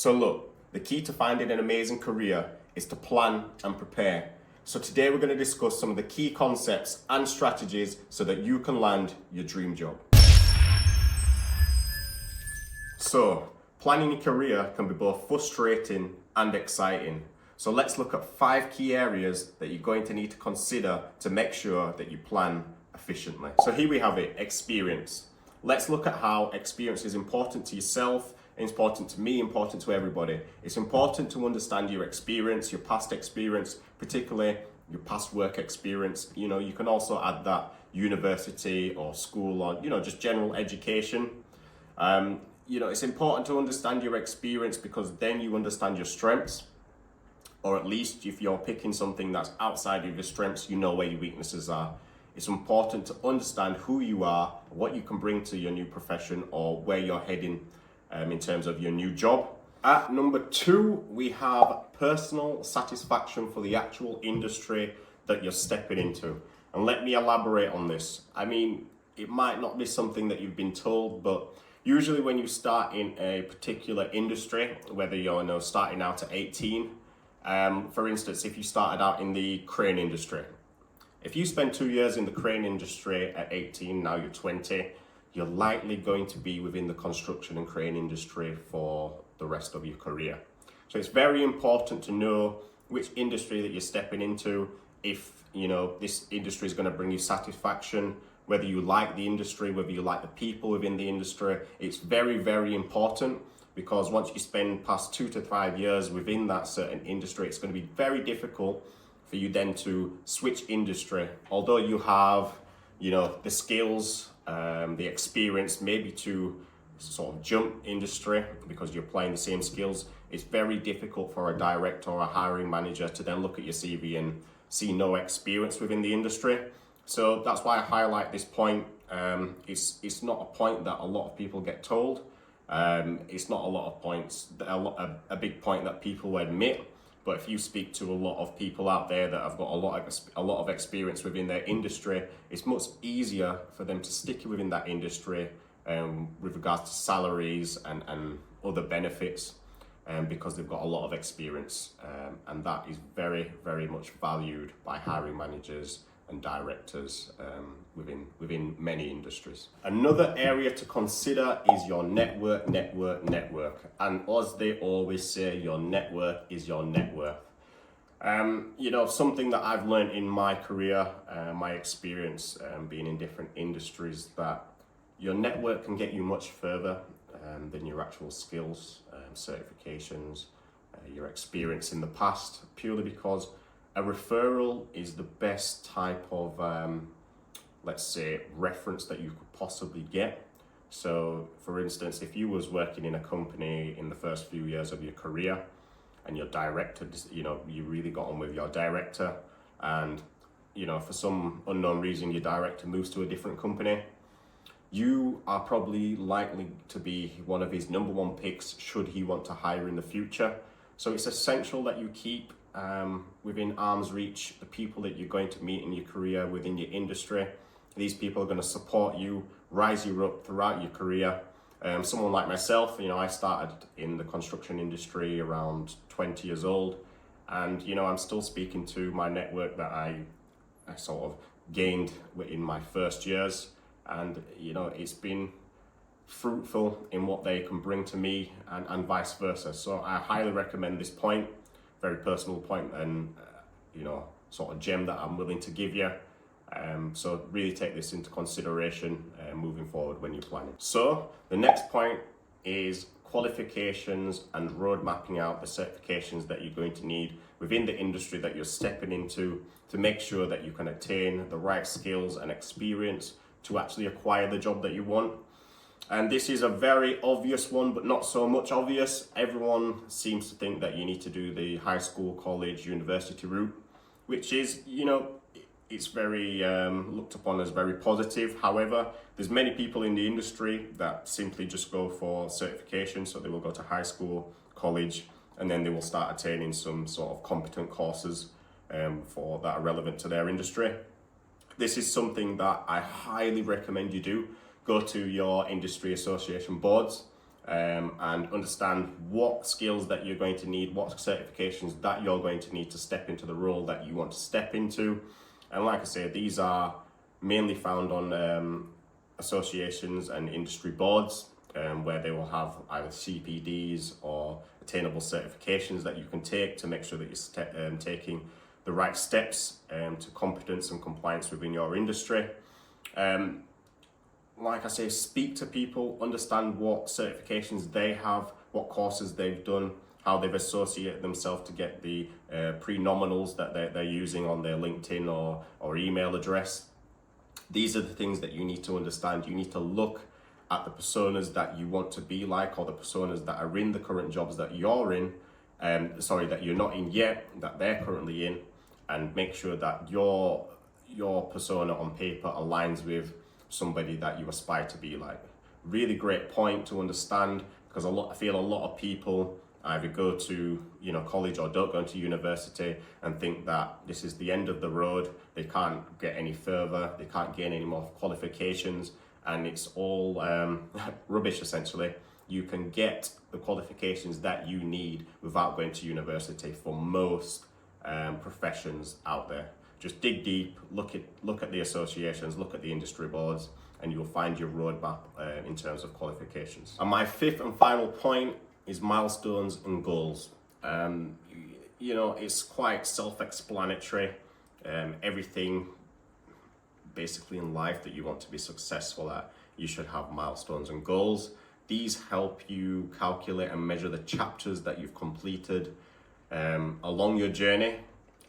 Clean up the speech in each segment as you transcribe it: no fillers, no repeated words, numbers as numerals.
So look, the key to finding an amazing career is to plan and prepare. So today we're going to discuss some of the key concepts and strategies so that you can land your dream job. So, planning your career can be both frustrating and exciting. So let's look at 5 key areas that you're going to need to consider to make sure that you plan efficiently. So here we have it, experience. Let's look at how experience is important to yourself, important to me, important to everybody. It's important to understand your experience, your past experience, particularly your past work experience. You can also add that university or school or, just general education. It's important to understand your experience because then you understand your strengths, or at least if you're picking something that's outside of your strengths, you know where your weaknesses are. It's important to understand who you are, what you can bring to your new profession, or where you're heading in terms of your new job. At number 2, we have personal satisfaction for the actual industry that you're stepping into. And let me elaborate on this. It might not be something that you've been told, but usually when you start in a particular industry, whether you're starting out at 18, for instance, if you started out in the crane industry, if you spend 2 years in the crane industry at 18, now you're 20, you're likely going to be within the construction and crane industry for the rest of your career. So it's very important to know which industry that you're stepping into, if this industry is going to bring you satisfaction, whether you like the industry, whether you like the people within the industry. It's very, very important, because once you spend past 2 to 5 years within that certain industry, it's going to be very difficult for you then to switch industry. Although you have, the skills, the experience maybe to sort of jump industry because you're applying the same skills, it's very difficult for a director or a hiring manager to then look at your CV and see no experience within the industry. So that's why I highlight this point. It's not a point that a lot of people get told. It's not a big point that people admit. But if you speak to a lot of people out there that have got a lot of experience within their industry, it's much easier for them to stick within that industry with regards to salaries and other benefits, because they've got a lot of experience, and that is very, very much valued by hiring managers and directors within many industries. Another area to consider is your network. And as they always say, your network is your net worth. Something that I've learned in my career, my experience being in different industries, that your network can get you much further than your actual skills, certifications, your experience in the past, purely because a referral is the best type of, let's say, reference that you could possibly get. So, for instance, if you was working in a company in the first few years of your career and your director, you really got on with your director, and, for some unknown reason, your director moves to a different company, you are probably likely to be one of his number 1 picks should he want to hire in the future. So it's essential that you keep within arm's reach the people that you're going to meet in your career within your industry. These people are going to support you, rise you up throughout your career. Someone like myself, I started in the construction industry around 20 years old, and I'm still speaking to my network that I sort of gained in my first years, and it's been fruitful in what they can bring to me, and vice versa. So I highly recommend this point. Very personal point, and sort of gem that I'm willing to give you. So really take this into consideration moving forward when you're planning. So the next point is qualifications and road mapping out the certifications that you're going to need within the industry that you're stepping into, to make sure that you can attain the right skills and experience to actually acquire the job that you want. And this is a very obvious one, but not so much obvious. Everyone seems to think that you need to do the high school, college, university route, which is, it's very looked upon as very positive. However, there's many people in the industry that simply just go for certification. So they will go to high school, college, and then they will start attaining some sort of competent courses that are relevant to their industry. This is something that I highly recommend you do. Go to your industry association boards and understand what skills that you're going to need, what certifications that you're going to need to step into the role that you want to step into. And like I say, these are mainly found on associations and industry boards, where they will have either CPDs or attainable certifications that you can take to make sure that you're taking the right steps to competence and compliance within your industry. Like I say, speak to people, understand what certifications they have, what courses they've done, how they've associated themselves to get the pre-nominals that they're using on their LinkedIn or email address. These are the things that you need to understand. You need to look at the personas that you want to be like, or the personas that are in the current jobs that you're in, that you're not in yet, that they're currently in, and make sure that your persona on paper aligns with somebody that you aspire to be like. Really great point to understand, because I feel a lot of people either go to college or don't go to university and think that this is the end of the road. They can't get any further, they can't gain any more qualifications, and it's all rubbish essentially. You can get the qualifications that you need without going to university for most professions out there. Just dig deep, look at the associations, look at the industry boards, and you'll find your roadmap in terms of qualifications. And my fifth and final point is milestones and goals. It's quite self-explanatory. Everything basically in life that you want to be successful at, you should have milestones and goals. These help you calculate and measure the chapters that you've completed along your journey,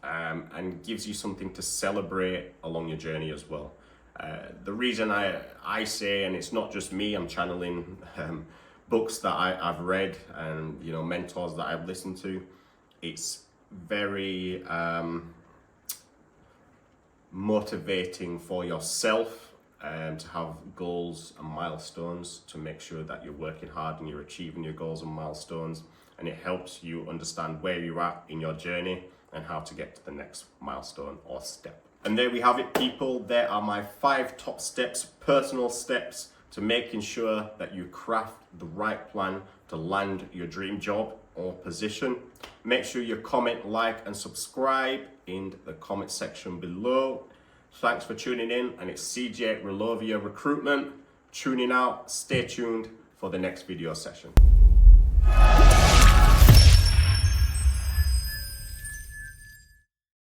and gives you something to celebrate along your journey as well. The reason I say, and it's not just me, I'm channeling books that I've read and mentors that I've listened to, it's very motivating for yourself to have goals and milestones, to make sure that you're working hard and you're achieving your goals and milestones, and it helps you understand where you're at in your journey and how to get to the next milestone or step. And there we have it, people. There are my 5 top steps, personal steps, to making sure that you craft the right plan to land your dream job or position. Make sure you comment, like, and subscribe in the comment section below. Thanks for tuning in, and it's CJ Relovia Recruitment tuning out. Stay tuned for the next video session.